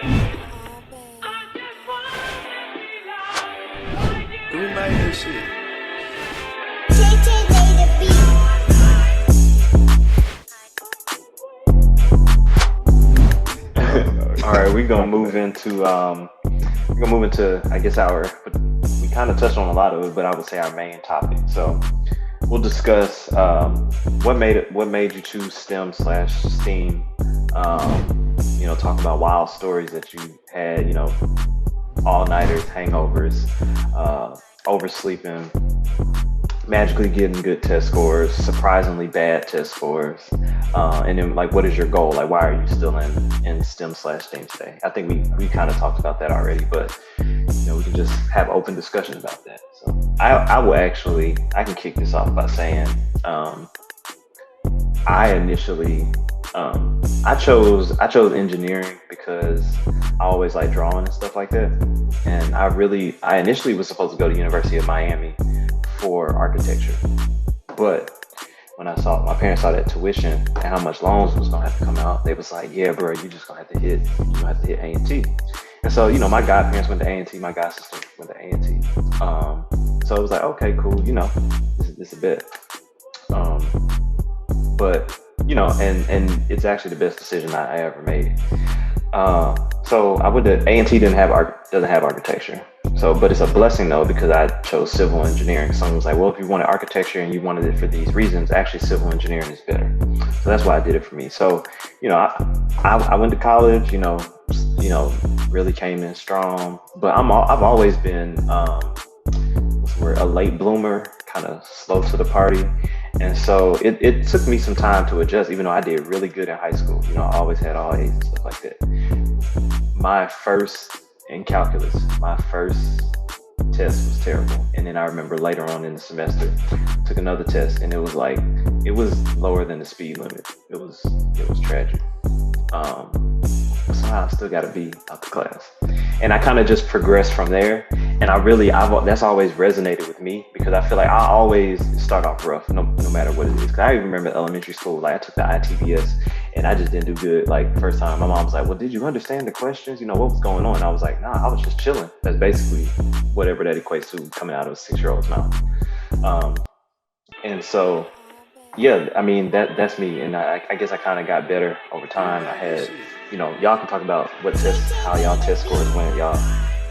Who made this shit? All right, we're gonna move into I guess we kind of touched on a lot of it, but I would say our main topic. So we'll discuss what made you choose STEM/STEAM. Talk about wild stories that you had, all-nighters, hangovers, oversleeping, magically getting good test scores, surprisingly bad test scores, and then what is your goal? Like, why are you still in STEM/STEAM today? I think we kind of talked about that already, but we can just have open discussions about that. So I can kick this off by saying I initially I chose engineering because I always like drawing and stuff like that, and I initially was supposed to go to University of Miami for architecture, but when my parents saw that tuition and how much loans was gonna have to come out, they was like, yeah, bro, you just gonna have to hit A&T. And so, my godparents went to A&T, my god sister went to A&T. So it was like, okay, cool, this a bit. But, and it's actually the best decision I ever made. So I went to A&T doesn't have architecture. So, but it's a blessing though, because I chose civil engineering. Someone was like, well, if you wanted architecture and you wanted it for these reasons, actually civil engineering is better. So that's why I did it for me. So, I went to college, really came in strong, but I've always been, a late bloomer, kind of slow to the party. And so it took me some time to adjust, even though I did really good in high school. I always had all A's and stuff like that. In calculus, my first test was terrible. And then I remember later on in the semester, took another test, and it was lower than the speed limit. It was tragic. Somehow I still got to be out the class. And I kind of just progressed from there. And that's always resonated with me, because I feel like I always start off rough, no matter what it is. Because I even remember elementary school, I took the ITBS and I just didn't do good. First time, my mom was like, well, did you understand the questions? What was going on? And I was like, nah, I was just chilling. That's basically whatever that equates to, coming out of a 6-year-old's mouth. And so, yeah, that's me. And I guess I kind of got better over time. I had, y'all can talk about how y'all test scores went, y'all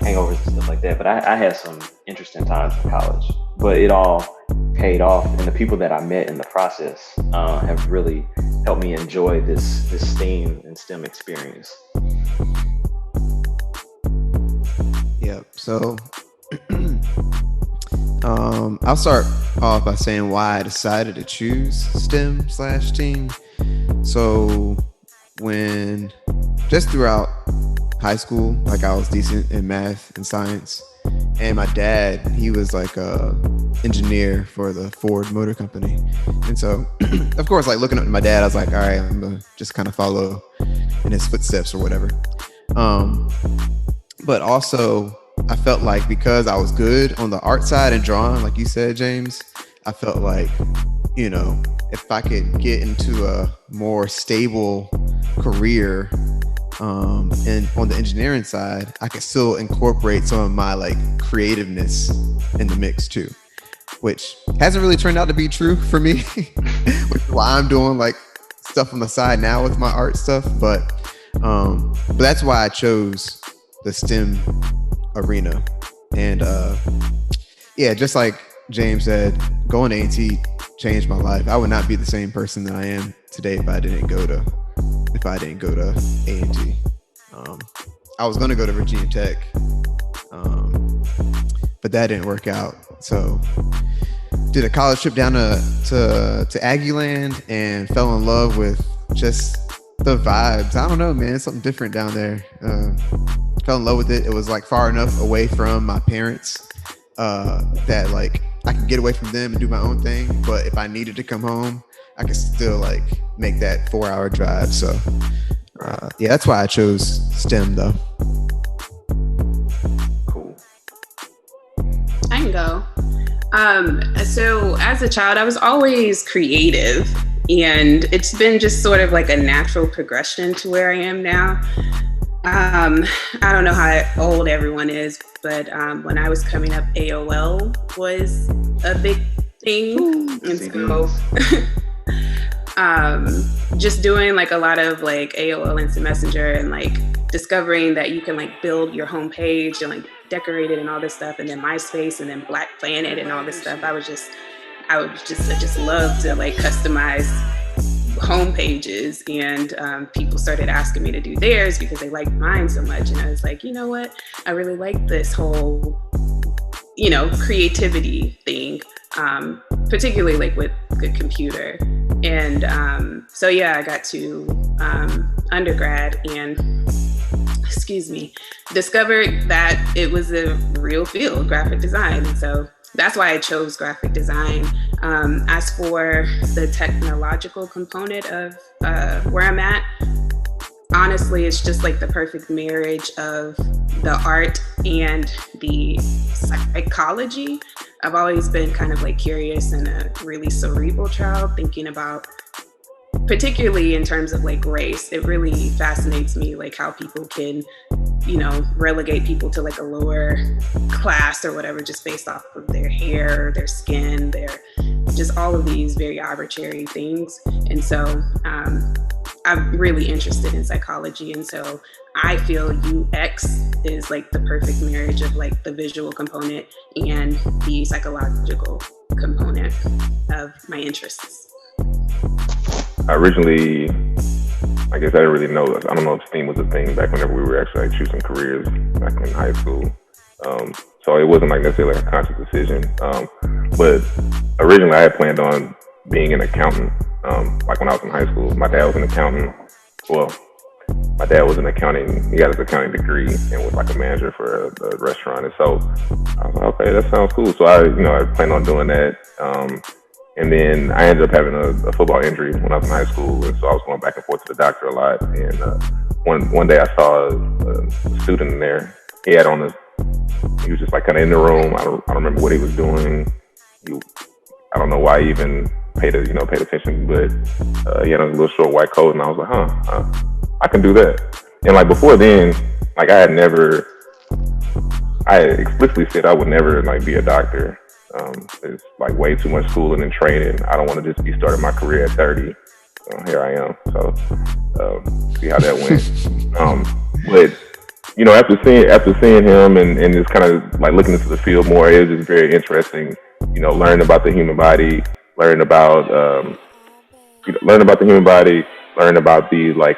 hangovers and stuff like that. But I had some interesting times in college, but it all paid off. And the people that I met in the process have really helped me enjoy this STEAM and STEM experience. Yep. So I'll start off by saying why I decided to choose STEM/STEAM. So just throughout high school, I was decent in math and science, and my dad, he was a engineer for the Ford Motor Company. And so of course, looking up to my dad, I was like, all right, I'm gonna just kind of follow in his footsteps or whatever. But also I felt like, because I was good on the art side and drawing, like you said, James, I felt like, if I could get into a more stable career and on the engineering side, I could still incorporate some of my creativeness in the mix too, which hasn't really turned out to be true for me, which is why I'm doing stuff on the side now with my art stuff. But that's why I chose the STEM arena. And just like James said, going to A&T changed my life. I would not be the same person that I am today if I didn't go to A&T. I was going to go to Virginia Tech, but that didn't work out. So did a college trip down to Aggieland and fell in love with just the vibes. I don't know, man, something different down there. Fell in love with it. It was far enough away from my parents that I could get away from them and do my own thing. But if I needed to come home, I could still make that 4-hour drive. So that's why I chose STEM though. Cool. I can go. So as a child, I was always creative, and it's been just sort of a natural progression to where I am now. I don't know how old everyone is, but when I was coming up, AOL was a big thing. And so just doing like a lot of like AOL Instant Messenger and like discovering that you can like build your home page and like decorate it and all this stuff, and then MySpace and then Black Planet and all this stuff. I just love to like customize home pages, and people started asking me to do theirs because they liked mine so much. And I was like, you know what? I really like this whole, creativity thing, particularly like with good computer. And so yeah, I got to undergrad and discovered that it was a real field, graphic design. And so that's why I chose graphic design. As for the technological component of where I'm at, honestly, it's just like the perfect marriage of the art and the psychology. I've always been kind of like curious and a really cerebral child, thinking about, particularly in terms of like race. It really fascinates me, like how people can, relegate people to like a lower class or whatever, just based off of their hair, their skin, their just all of these very arbitrary things. And so I'm really interested in psychology. And so I feel UX is like the perfect marriage of like the visual component and the psychological component of my interests. Originally, I guess I didn't really know. I don't know if STEAM was a thing back whenever we were actually like, choosing careers back in high school. So it wasn't like necessarily like a conscious decision. But originally I had planned on being an accountant. Like when I was in high school, my dad was an accountant. Well, my dad was in accounting. He got his accounting degree and was like a manager for a restaurant. And so I was like, okay, that sounds cool. So I planned on doing that. And then I ended up having a football injury when I was in high school, and so I was going back and forth to the doctor a lot. And one day I saw a student in there. He was just like kind of in the room. I don't remember what he was doing. I don't know why he even paid attention, but he had a little short white coat, and I was like, I can do that. And like before then, like I had explicitly said I would never like be a doctor. It's like way too much schooling and training. I don't want to just be starting my career at 30. Here I am. So see how that went. But after seeing him and just kind of like looking into the field more, it was just very interesting. Learning about the human body, learning about the human body, learning about the like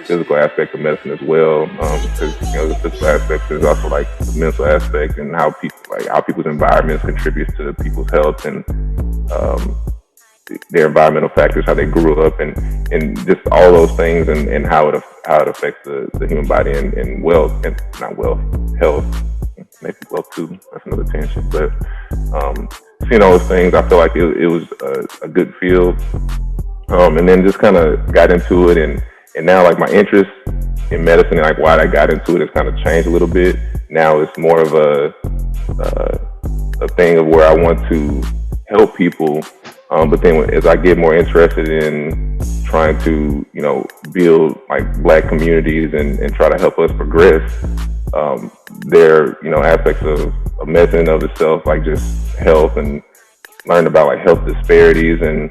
physical aspect of medicine as well, because the physical aspect is also like the mental aspect and how people's environments contributes to people's health and their environmental factors, how they grew up, and just all those things, and how it affects the human body and wealth, and not wealth, health, maybe wealth too. That's another tangent, but seeing all those things, I feel like it was a good field, and then just kind of got into it. And now, like, my interest in medicine and like why I got into it has kind of changed a little bit. Now it's more of a thing of where I want to help people, but then as I get more interested in trying to, build like Black communities and try to help us progress, there are, aspects of medicine of itself, like just health, and learn about like health disparities and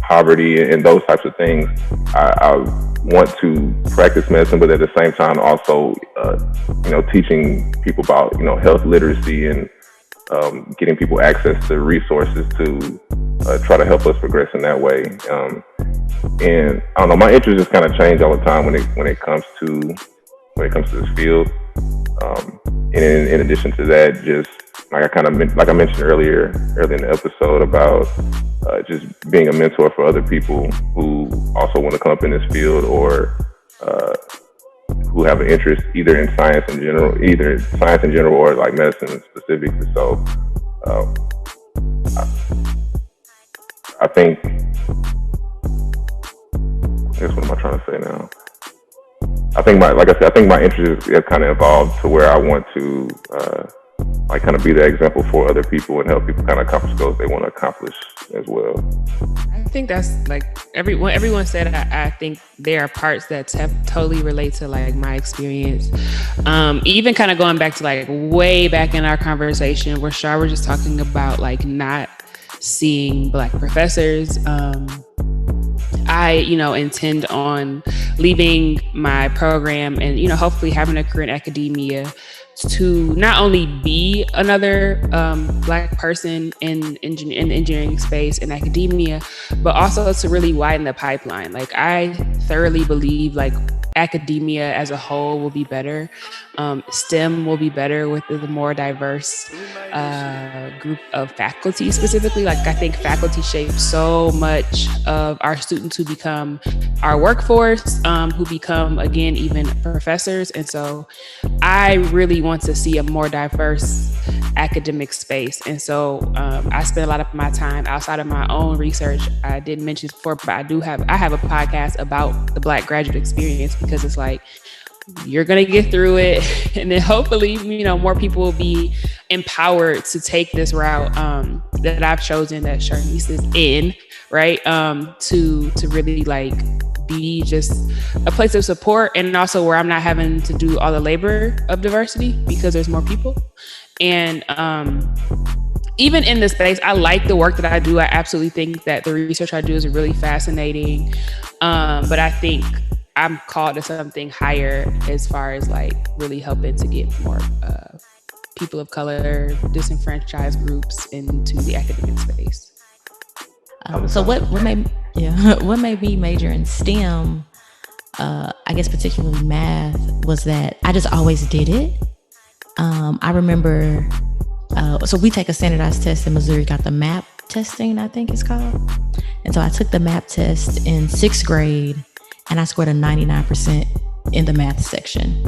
poverty and those types of things. I want to practice medicine, but at the same time also, teaching people about, health literacy and getting people access to resources to try to help us progress in that way. And I don't know, my interest just kind of changed all the time when it comes to this field. And in addition to that, just like I mentioned earlier in the episode about just being a mentor for other people who also want to come up in this field, or who have an interest either in science in general or like medicine specifically. So I think, what am I trying to say now? I think my interest has kind of evolved to where I want to like kind of be that example for other people and help people kind of accomplish goals they want to accomplish as well. I think that's like everyone said. I think there are parts that totally relate to like my experience. Even kind of going back to like way back in our conversation where Shar was just talking about like not seeing Black professors. I, intend on leaving my program and, hopefully having a career in academia to not only be another Black person in the engineering space in academia, but also to really widen the pipeline. Like I thoroughly believe like academia as a whole will be better. STEM will be better with the more diverse group of faculty specifically. Like I think faculty shape so much of our students who become our workforce, who become, again, even professors. And so I really want to see a more diverse academic space. And so I spend a lot of my time outside of my own research. I didn't mention this before, but I have a podcast about the Black graduate experience because it's like, you're going to get through it. And then hopefully, more people will be empowered to take this route that I've chosen, that Sharnice is in, right? To really like be just a place of support, and also where I'm not having to do all the labor of diversity because there's more people. And even in this space, I like the work that I do. I absolutely think that the research I do is really fascinating. But I think I'm called to something higher as far as like really helping to get more people of color, disenfranchised groups into the academic space. So what made me major in STEM, I guess particularly math, was that I just always did it. I remember, so we take a standardized test in Missouri, got the MAP testing, I think it's called. And so I took the MAP test in 6th grade and I scored a 99% in the math section.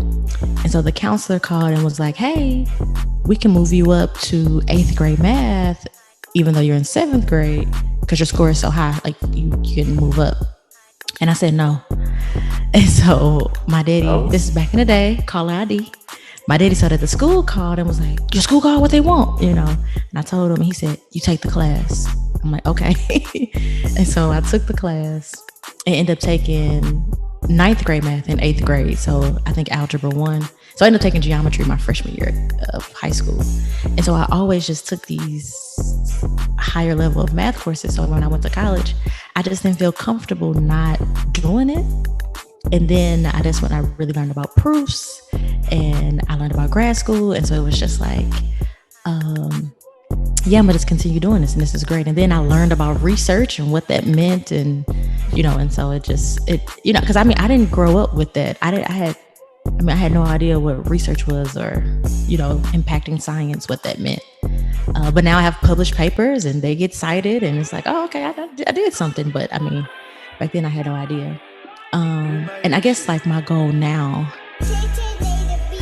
And so the counselor called and was like, hey, we can move you up to 8th grade math, even though you're in 7th grade, because your score is so high, like you can move up. And I said no. And so my daddy, this is back in the day, caller ID. My daddy said that the school called and was like, your school called what they want, And I told him, and he said, you take the class. I'm like, okay. And so I took the class and ended up taking 9th grade math in 8th grade. So I think algebra 1. So I ended up taking geometry my freshman year of high school. And so I always just took these higher level of math courses. So when I went to college, I just didn't feel comfortable not doing it. And then that's when I really learned about proofs, and I learned about grad school. And so it was just like, I'm gonna just continue doing this, and this is great. And then I learned about research and what that meant, and and so because I didn't grow up with that. I had no idea what research was, or impacting science, what that meant. But now I have published papers, and they get cited, and it's like, oh, okay, I did something. But back then I had no idea. And I guess like my goal now.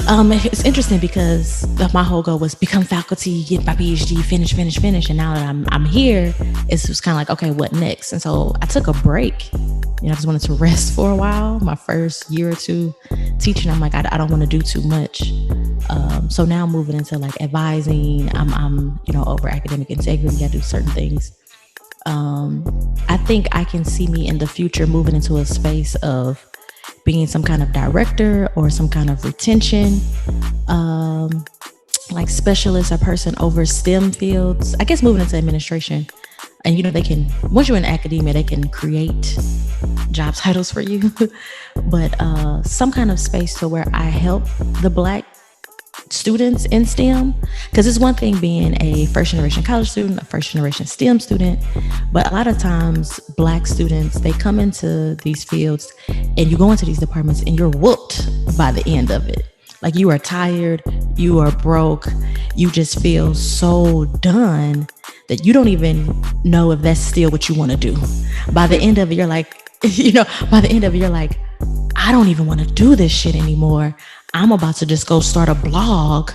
It's interesting because my whole goal was become faculty, get my PhD, finish. And now that I'm here, it's just kind of like, okay, what next? And so I took a break. I just wanted to rest for a while. My first year or two teaching, I'm like, I don't want to do too much. So now I'm moving into like advising. I'm over academic integrity. I do certain things. I think I can see me in the future moving into a space of being some kind of director or some kind of retention, like specialist or person over STEM fields. I guess moving into administration. And they can, once you're in academia, they can create job titles for you. But some kind of space to where I help the Black students in STEM, because it's one thing being a first generation college student, a first generation STEM student, but a lot of times Black students, they come into these fields and you go into these departments and you're whooped by the end of it. Like you are tired, you are broke, you just feel so done that you don't even know if that's still what you want to do. By the end of it, you're like, I don't even want to do this shit anymore. I'm about to just go start a blog.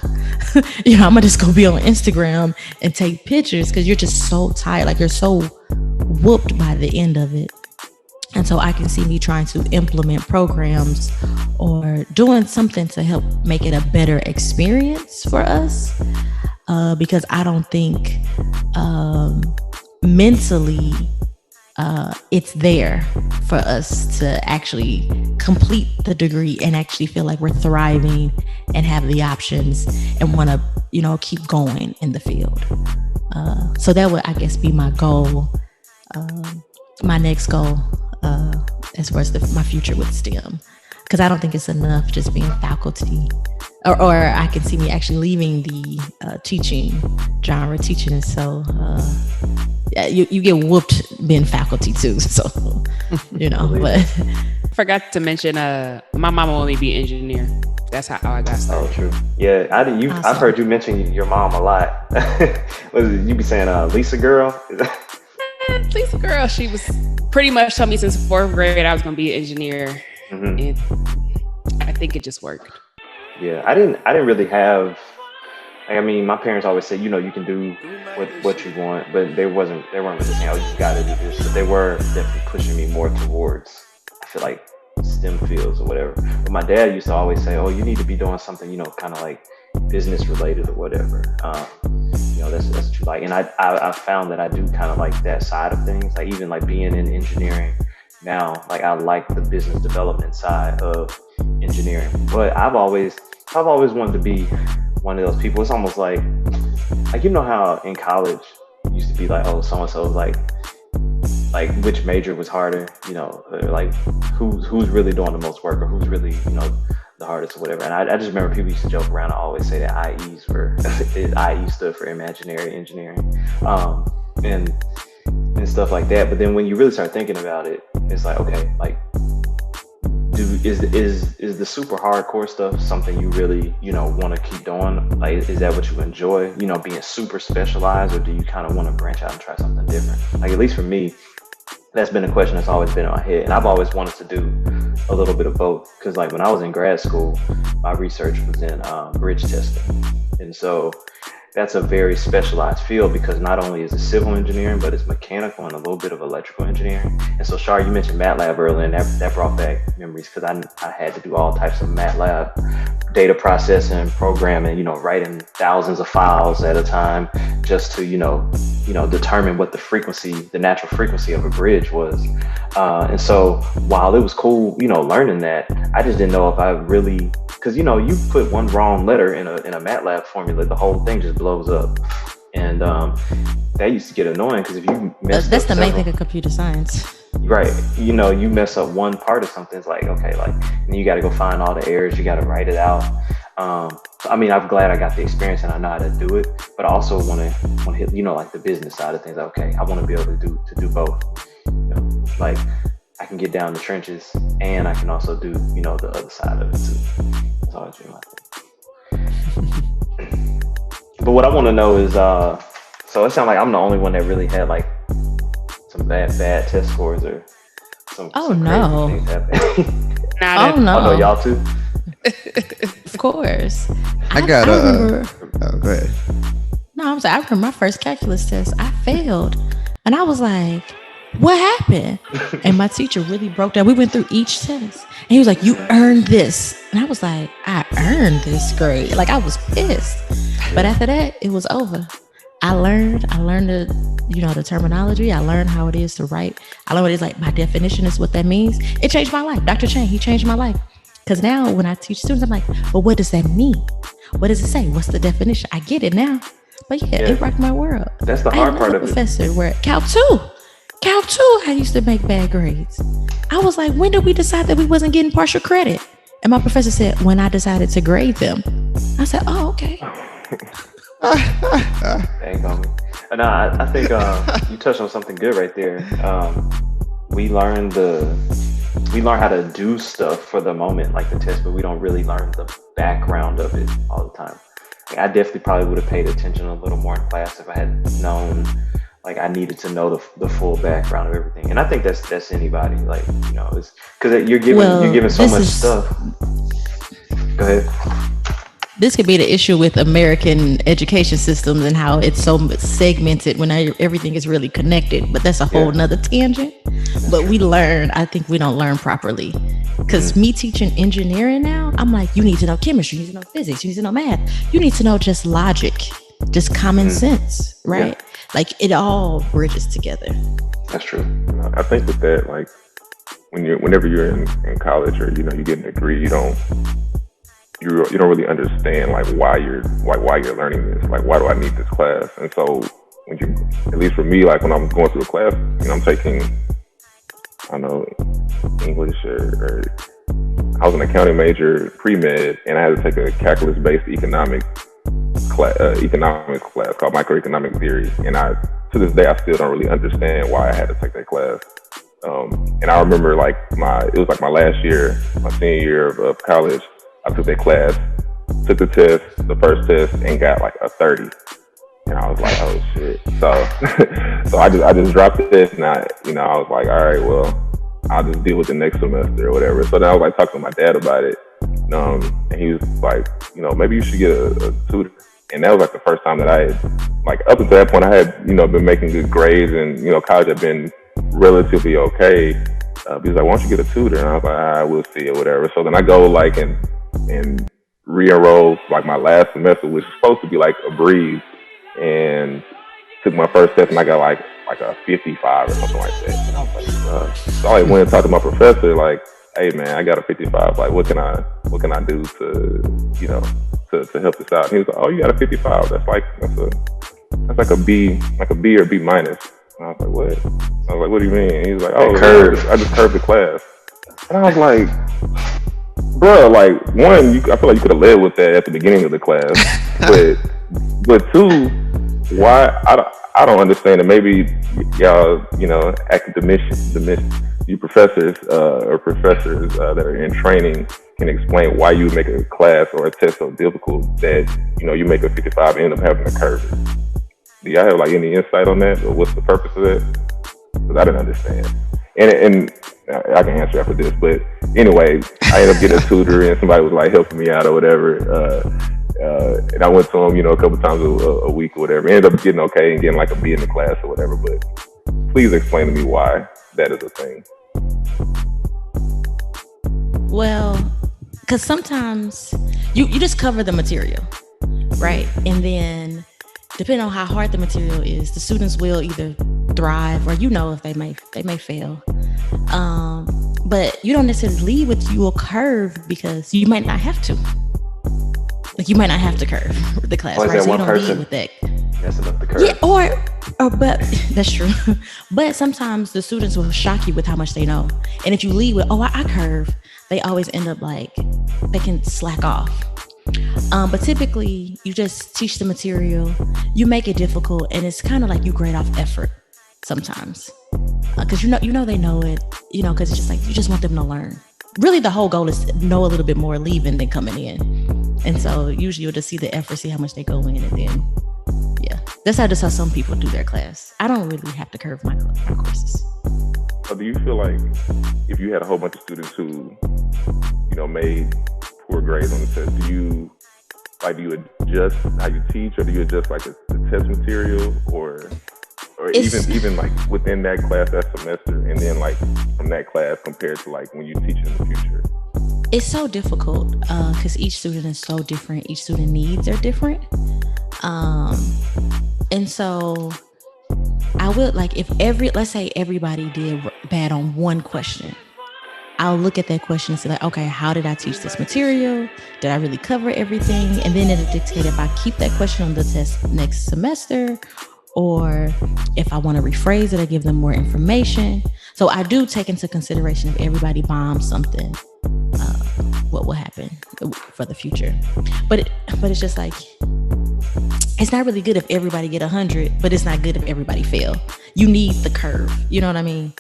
I'm gonna just go be on Instagram and take pictures, because you're just so tired. Like you're so whooped by the end of it. And so I can see me trying to implement programs or doing something to help make it a better experience for us. Because I don't think mentally it's there for us to actually complete the degree and actually feel like we're thriving and have the options and want to, keep going in the field. So that would, I guess, be my goal, my next goal, as far as my future with STEM. Because I don't think it's enough just being faculty, or I can see me actually leaving the teaching genre. Teaching is so, you get whooped being faculty too. So, but. Forgot to mention, my mama wanted me to be an engineer. That's how I got started. Oh, true. Yeah, awesome. I've heard you mention your mom a lot. What is it? You be saying Lisa girl? Lisa girl, she was pretty much told me since 4th grade I was going to be an engineer. And I think it just worked. Yeah, I didn't really have, my parents always said, you can do what you want, but they weren't really saying, oh, you got to do this. But they were definitely pushing me more towards, I feel like, STEM fields or whatever. But my dad used to always say, oh, you need to be doing something, kind of like business related or whatever. That's what you like. And I found that I do kind of like that side of things. Like even like being in engineering now, like I like the business development side of engineering. But I've always wanted to be one of those people. It's almost like how in college it used to be like, oh, so-and-so like which major was harder, or like who's really doing the most work or who's really, the hardest or whatever. And I just remember people used to joke around. I always say that IE stood for imaginary engineering, and stuff like that. But then when you really start thinking about it, it's like, okay, like, is the super hardcore stuff something you really, want to keep doing? Like, is that what you enjoy, being super specialized, or do you kind of want to branch out and try something different? Like, at least for me, that's been a question that's always been in my head. And I've always wanted to do a little bit of both. Because like when I was in grad school, my research was in bridge testing. And so that's a very specialized field because not only is it civil engineering, but it's mechanical and a little bit of electrical engineering. And so Shar, you mentioned MATLAB earlier, and that brought back memories because I had to do all types of MATLAB data processing, programming, writing thousands of files at a time just to, determine what the natural frequency of a bridge was. And so while it was cool, learning that, I just didn't know if I really, because, you put one wrong letter in a MATLAB formula, the whole thing just blows up. And that used to get annoying because if you mess that's up the main thing of computer science. Right. You mess up one part of something, it's like, okay, like, and you got to go find all the errors, you got to write it out. I'm glad I got the experience and I know how to do it, but I also want to hit, like the business side of things. Like, okay, I want to be able to do both. Like I can get down in the trenches and I can also do, the other side of it too. That's always been my thing. But what I want to know is, so it sounds like I'm the only one that really had like some bad test scores or some no. crazy things happen. Oh no. Oh no, y'all too? Of course. I got go ahead. No, I remember my first calculus test. I failed. And I was like, what happened? And my teacher really broke down. We went through each test. And he was like, you earned this. And I was like, I earned this grade. Like I was pissed. But after that, it was over. I learned the terminology. I learned how it is to write. I learned what it is like. My definition is what that means. It changed my life. Dr. Chang, he changed my life. Because now when I teach students, I'm like, well, what does that mean? What does it say? What's the definition? I get it now. But yeah, it rocked my world. That's the hard part of it. Professor where Cal 2, I used to make bad grades. I was like, when did we decide that we wasn't getting partial credit? And my professor said, when I decided to grade them. I said, oh, okay. Dang on me. No, I think you touched on something good right there. We learn how to do stuff for the moment, like the test, but we don't really learn the background of it all the time. Like, I definitely probably would have paid attention a little more in class if I had known, like I needed to know the full background of everything. And I think that's anybody, like, it's because you're given so much stuff. Go ahead. This could be the issue with American education systems and how it's so segmented when everything is really connected, but that's a whole nother tangent. But we learn. I think we don't learn properly. Because me teaching engineering now, I'm like, you need to know chemistry, you need to know physics, you need to know math, you need to know just logic, just common sense, right? Yeah. Like it all bridges together. That's true. I think with that, like whenever you're in college or you get a degree, you don't really understand like why you're learning this. Like, why do I need this class? And so when you, at least for me, like when I'm going through a class, I'm taking, I don't know, English or I was an accounting major pre-med, and I had to take a calculus-based economics class called microeconomic theory. And to this day, I still don't really understand why I had to take that class. And I remember it was my last year, my senior year of college. I took that class, took the test, the first test, and got like a 30. And I was like, oh shit. So I just dropped it, and I was like, all right, well, I'll just deal with the next semester or whatever. So then I was like talking to my dad about it. And he was like, maybe you should get a tutor. And that was like the first time that I had, like, up until that point, I had, been making good grades, and, college had been relatively okay. He was like, why don't you get a tutor? And I was like, we'll see or whatever. So then I go and re-enroll like my last semester, which was supposed to be like a breeze, and took my first test, and I got like a 55 or something like that. And I was like, so I went and talked to my professor, like, hey man, I got a 55. Like, what can I do to help this out? And he was like, oh, you got a 55. That's like a B or B minus. And I was like, what? I was like, what do you mean? And he was like, oh, I just curved the class. And I was like, bro, like, one, I feel like you could have led with that at the beginning of the class, but two, why? I don't understand it. Maybe y'all, academicians, you professors that are in training can explain why you make a class or a test so difficult that you make a 55 and end up having to curve it. Do y'all have like any insight on that, or what's the purpose of that? Because I didn't understand. And I can answer after this, but anyway, I ended up getting a tutor, and somebody was like helping me out or whatever. And I went to him, a couple times a week or whatever. Ended up getting okay and getting like a B in the class or whatever. But please explain to me why that is a thing. Well, because sometimes you just cover the material, right? And then depending on how hard the material is, the students will either thrive or if they may fail. But you don't necessarily lead with your curve because you might not have to. Like, you might not have to curve the class, right? So you don't lead with that. Messing up the curve. Yeah, but that's true. But sometimes the students will shock you with how much they know. And if you lead with, I curve, they always end up like, they can slack off. But typically you just teach the material, you make it difficult, and it's kind of like you grade off effort sometimes. Because they know it, because it's just like, you just want them to learn. Really, the whole goal is to know a little bit more leaving than coming in. And so usually you'll just see the effort, see how much they go in, and then, yeah. That's how some people do their class. I don't really have to curve my courses. So do you feel like if you had a whole bunch of students who, made poor grades on the test, do you adjust how you teach, or do you adjust like the test material, or even like within that class, that semester, and then like from that class compared to like when you teach in the future? It's so difficult because each student is so different. Each student needs are different. And so I would like, if let's say everybody did bad on one question, I'll look at that question and say like, okay, how did I teach this material? Did I really cover everything? And then it'll dictate if I keep that question on the test next semester, or if I want to rephrase it, I give them more information. So I do take into consideration if everybody bombs something, what will happen for the future. But it's just like, it's not really good if everybody get 100, but it's not good if everybody fail. You need the curve, you know what I mean?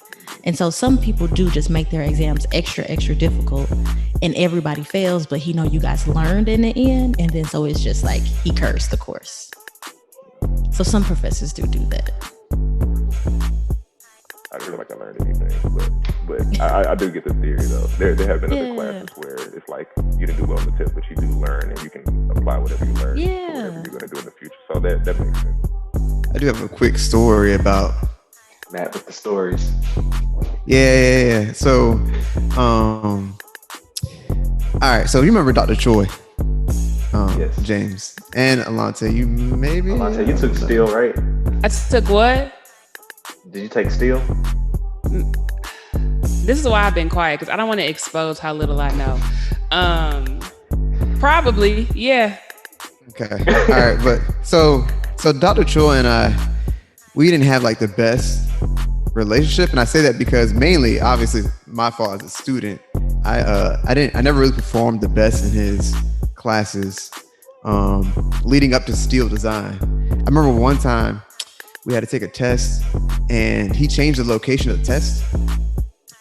And so some people do just make their exams extra difficult, and everybody fails, but you guys learned in the end, and then so it's just like he cursed the course. So some professors do that. I don't feel like I learned anything, but I do get the theory though. There have been other classes where it's like you didn't do well on the test, but you do learn, and you can apply whatever you learn to whatever you're going to do in the future. So that makes sense. I do have a quick story about Matt with the stories. Yeah. So, all right. So you remember Dr. Choi? Yes. James and Allante. You maybe? Allante, you took steel, right? I took what? Did you take steel? This is why I've been quiet, because I don't want to expose how little I know. Probably, yeah. Okay. All right. But so Dr. Choi and I, we didn't have like the best relationship, and I say that because mainly, obviously, my fault as a student. I never really performed the best in his classes leading up to steel design. I remember one time we had to take a test, and he changed the location of the test,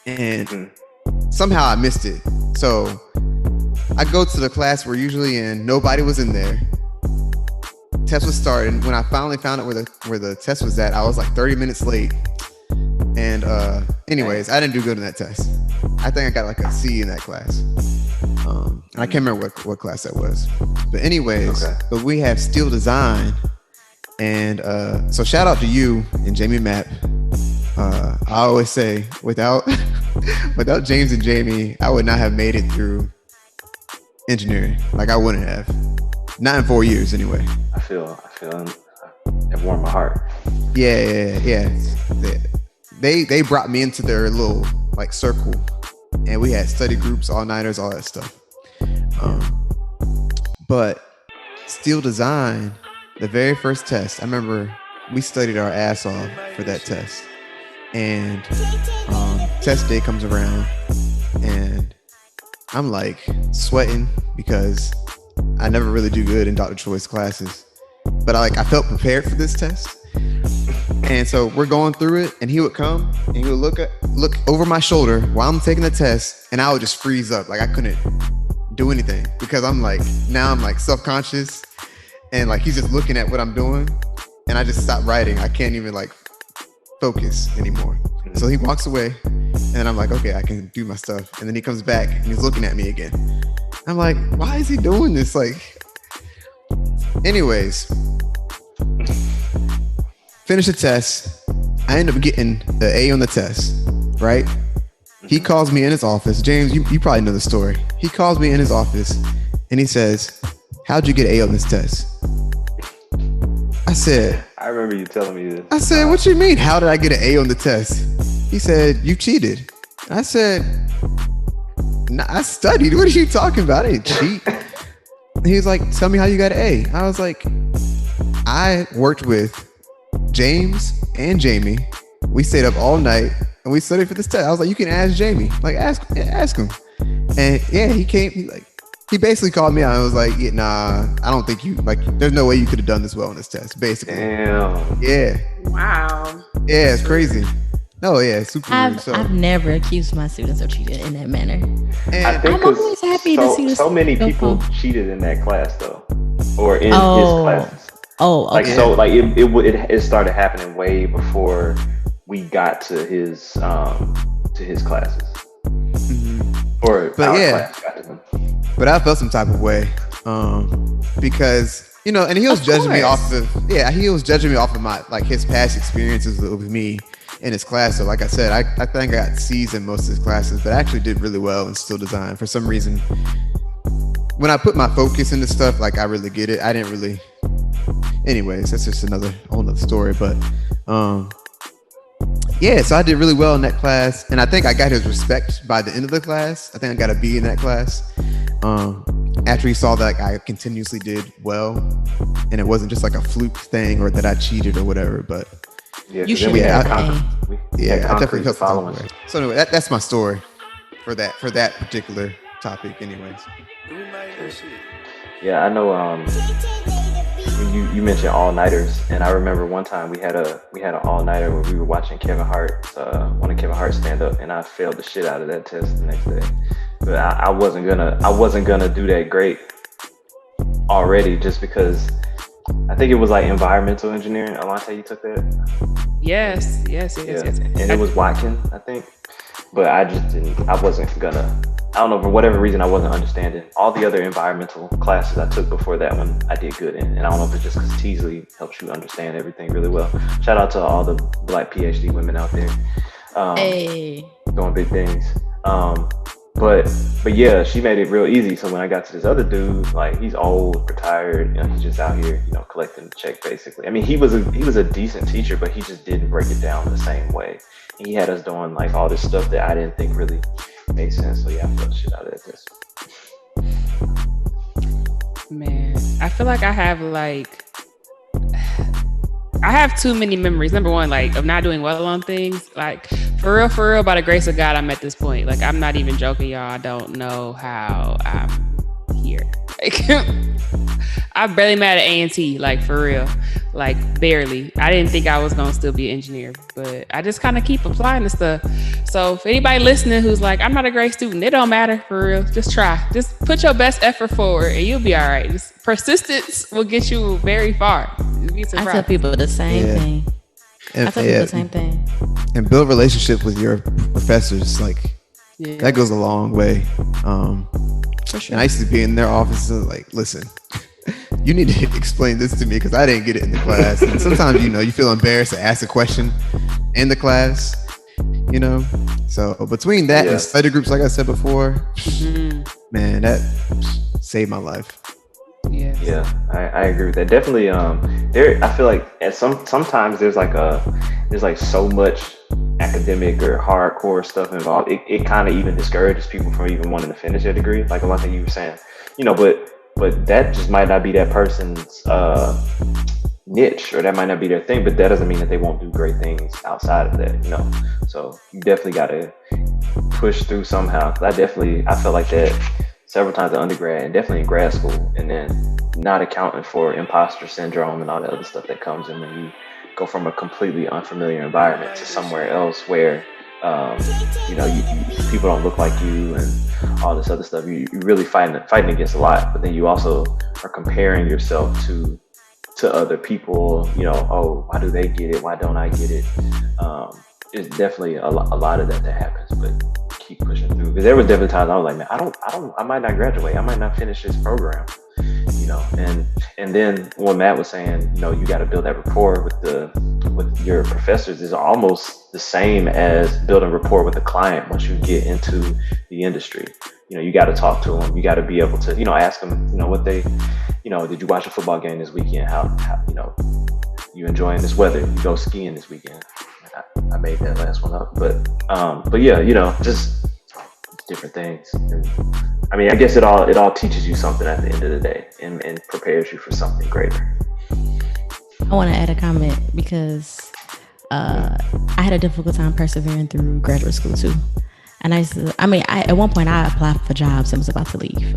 and somehow I missed it. So I go to the class we're usually in. Nobody was in there. Test was starting. When I finally found out where the test was at, I was like 30 minutes late. And anyways, I didn't do good in that test. I think I got like a C in that class. And I can't remember what class that was. But anyways, but we have steel design. And so shout out to you and Jamie Mapp. I always say without James and Jamie, I would not have made it through engineering. Like I wouldn't have. Not in 4 years anyway. I feel it warmed my heart. Yeah. They brought me into their little like circle, and we had study groups, all-nighters, all that stuff. But steel design, the very first test, I remember we studied our ass off for that test. And test day comes around, and I'm like sweating because I never really do good in Dr. Choi's classes. But I felt prepared for this test. And so we're going through it, and he would come and he would look over my shoulder while I'm taking the test, and I would just freeze up. Like I couldn't do anything because I'm like self-conscious, and like he's just looking at what I'm doing, and I just stopped writing. I can't even like focus anymore. So he walks away, and I'm like, okay, I can do my stuff. And then he comes back and he's looking at me again. I'm like, why is he doing this? Like, anyways, finish the test. I end up getting the A on the test, right? He calls me in his office. James, you probably know the story. He calls me in his office and he says, how'd you get an A on this test? I said, I remember you telling me this. I said, what you mean? How did I get an A on the test? He said, you cheated. I said, nah, I studied. What are you talking about? I didn't cheat. He was like, tell me how you got an A. I was like, I worked with James and Jamie. We stayed up all night and we studied for this test. I was like, you can ask Jamie. Like, ask him. And yeah, he came. He basically called me out and was like, yeah, nah, I don't think you, like, there's no way you could have done this well on this test, basically. Damn. Yeah. Wow. Yeah, it's crazy. No, yeah, it's super rude. I've never accused my students of cheating in that manner. And I think I'm always happy to see so many people cheated in that class though, or in his classes. Oh, okay. Like so, like it started happening way before we got to his classes. Or but our yeah, class got to them. but I felt some type of way because and he was judging me off of my like his past experiences with me in his class. So like I said, I think I got C's in most of his classes, but I actually did really well in steel design. For some reason, when I put my focus into stuff, like I really get it. I didn't really. Anyways, that's just whole nother story. But yeah, so I did really well in that class, and I think I got his respect by the end of the class. I think I got a B in that class. After he saw that I continuously did well, and it wasn't just like a fluke thing or that I cheated or whatever. But Yeah, You should I following. definitely felt some type of way. So anyway, that's my story for that particular topic. Anyways. Who made this shit? Yeah, I know. When you mentioned all-nighters, and I remember one time we had an all-nighter where we were watching Kevin Hart, one of Kevin Hart's stand-up, and I failed the shit out of that test the next day. But I wasn't gonna do that great already, just because I think it was like environmental engineering. Allante, you took that? Yes. And it was Watkins, I think. But I just didn't. I wasn't gonna I don't know, for whatever reason, I wasn't understanding. All the other environmental classes I took before that one, I did good in. And I don't know if it's just because Teasley helps you understand everything really well. Shout out to all the Black PhD women out there. Hey. Doing big things. But yeah, she made it real easy. So when I got to this other dude, like, he's old, retired, he's just out here, collecting the check basically. I mean, he was a decent teacher, but he just didn't break it down the same way. And he had us doing like all this stuff that I didn't think really made sense. So yeah, I felt the shit out of this. Man, I feel like I have too many memories. Number one, like, of not doing well on things. Like, for real, by the grace of God, I'm at this point. Like, I'm not even joking, y'all. I don't know how I'm here. Like, I barely made at A&T, like, for real. Like, barely. I didn't think I was gonna still be an engineer, but I just kind of keep applying to stuff. So if anybody listening who's like, I'm not a great student, it don't matter, for real. Just try. Just put your best effort forward and you'll be all right. Just persistence will get you very far. I tell people the same thing. I tell people the same thing. And build relationships with your professors. Like, that goes a long way. For sure. And I used to be in their offices like, listen, you need to explain this to me because I didn't get it in the class. And sometimes, you feel embarrassed to ask a question in the class, So between that and study groups, like I said before, man, that saved my life. Yeah, I agree with that. Definitely. I feel like at sometimes there's like so much academic or hardcore stuff involved. It kind of even discourages people from even wanting to finish their degree. Like a lot of you were saying, but that just might not be that person's niche, or that might not be their thing. But that doesn't mean that they won't do great things outside of that. So you definitely got to push through somehow. I felt like that several times in undergrad and definitely in grad school, and then not accounting for imposter syndrome and all the other stuff that comes in when you go from a completely unfamiliar environment to somewhere else where people don't look like you and all this other stuff. You really fighting against a lot, but then you also are comparing yourself to other people. Oh, why do they get it? Why don't I get it? It's definitely a lot of that happens, but keep pushing through. Because there was definitely times I was like, man, I might not graduate. I might not finish this program. And then when Matt was saying, you got to build that rapport with your professors, is almost the same as building rapport with the client once you get into the industry. You got to talk to them. You got to be able to, ask them, what they, did you watch a football game this weekend? How you enjoying this weather? You go skiing this weekend? I made that last one up, but yeah, just different things. And, I mean, I guess it all teaches you something at the end of the day and prepares you for something greater. I want to add a comment because I had a difficult time persevering through graduate school too. And at one point I applied for jobs and was about to leave.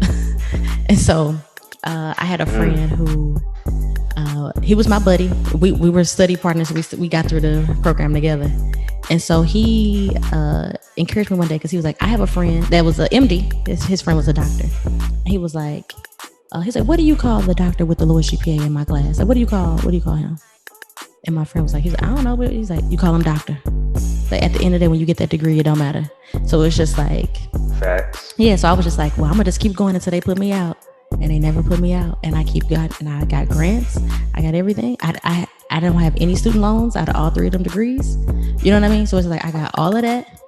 And so I had a friend who, he was my buddy. We were study partners. We got through the program together. And so he encouraged me one day because he was like, I have a friend that was an MD. His friend was a doctor. And he was like, what do you call the doctor with the lowest GPA in my class? Like, what do you call him? And my friend was like, I don't know. But he's like, you call him doctor. Like, at the end of the day, when you get that degree, it don't matter. So it's just like, facts. Yeah. So I was just like, well, I'm gonna just keep going until they put me out. And they never put me out. And I got grants. I got everything. I don't have any student loans out of all 3 of them degrees. You know what I mean? So it's like, I got all of that.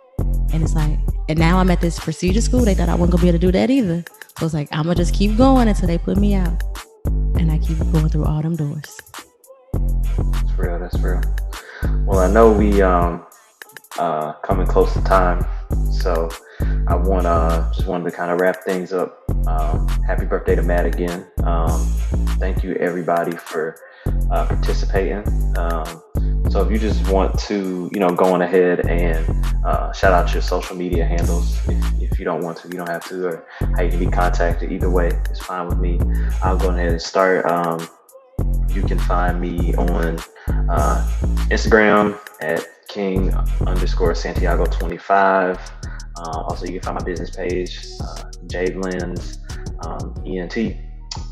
And it's like, and now I'm at this prestigious school. They thought I wasn't gonna be able to do that either. So it's like, I'm gonna just keep going until they put me out. And I keep going through all them doors. That's real. Well, I know we coming close to time. So I just wanted to kind of wrap things up. Happy birthday to Matt again. Thank you everybody for participating. So if you just want to, go on ahead and shout out your social media handles. If you don't want to, you don't have to, or how you can be contacted. Either way, it's fine with me. I'll go ahead and start. You can find me on Instagram at king_Santiago25. Also, you can find my business page, Javelins ENT.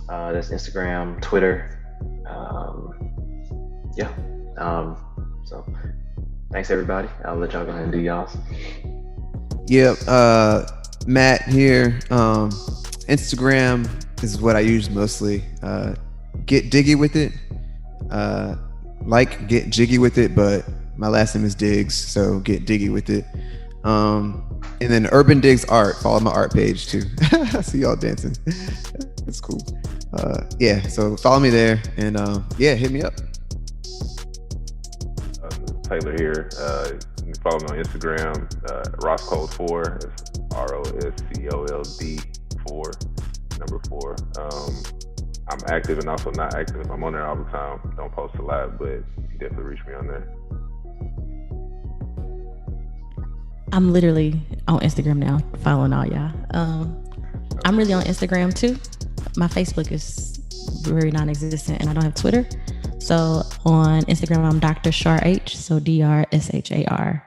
That's Instagram, Twitter. So thanks everybody. I'll let y'all go ahead and do y'all's. Yeah. Matt here. Instagram is what I use mostly. Get diggy with it. Get jiggy with it, but my last name is Diggs, so get diggy with it. And then Urban Diggs Art. Follow my art page too. I see y'all dancing. It's cool. So follow me there, and hit me up. Taylor here. You can follow me on Instagram, Rosscold4. It's ROSCOLD4, 4. I'm active and also not active. I'm on there all the time. Don't post a lot, but you can definitely reach me on there. I'm literally on Instagram now, following all y'all. I'm really on Instagram too. My Facebook is very non-existent, and I don't have Twitter. So on Instagram, I'm drsharh. So DRSHARH.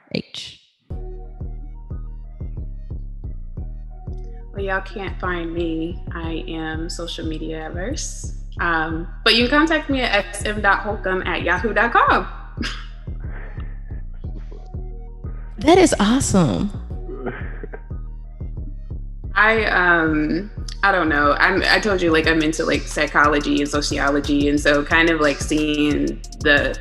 Well, y'all can't find me. I am social media averse. But you can contact me at xm.holcomb@yahoo.com. That is awesome. I don't know. I told you, like, I'm into like psychology and sociology, and so kind of like seeing the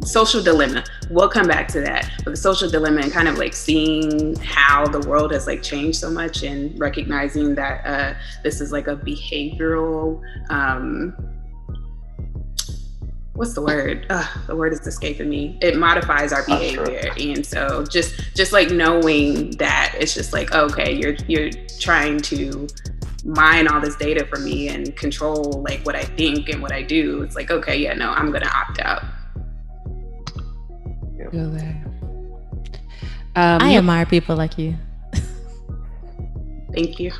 social dilemma. We'll come back to that, but the social dilemma and kind of like seeing how the world has like changed so much, and recognizing that this is like a behavioral. What's the word? The word is escaping me. It modifies our behavior, and so just like knowing that it's just like, okay, you're trying to mine all this data for me and control like what I think and what I do. It's like, okay, yeah, no, I'm gonna opt out. Feel that. I admire people like you. Thank you.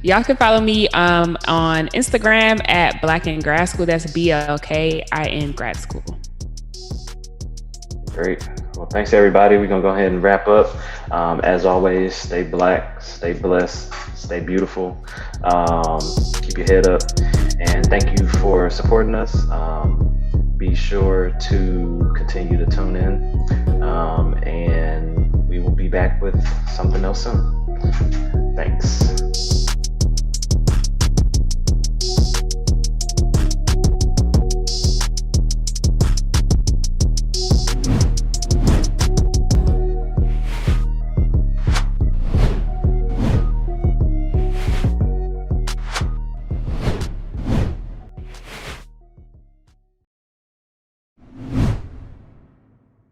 Y'all can follow me on Instagram at blkingradschool. That's BLKIN grad school. Great. Well, thanks everybody. We're gonna go ahead and wrap up. As always, stay black, stay blessed, stay beautiful. Keep your head up, and thank you for supporting us. Be sure to continue to tune in, and we will be back with something else soon. Thanks.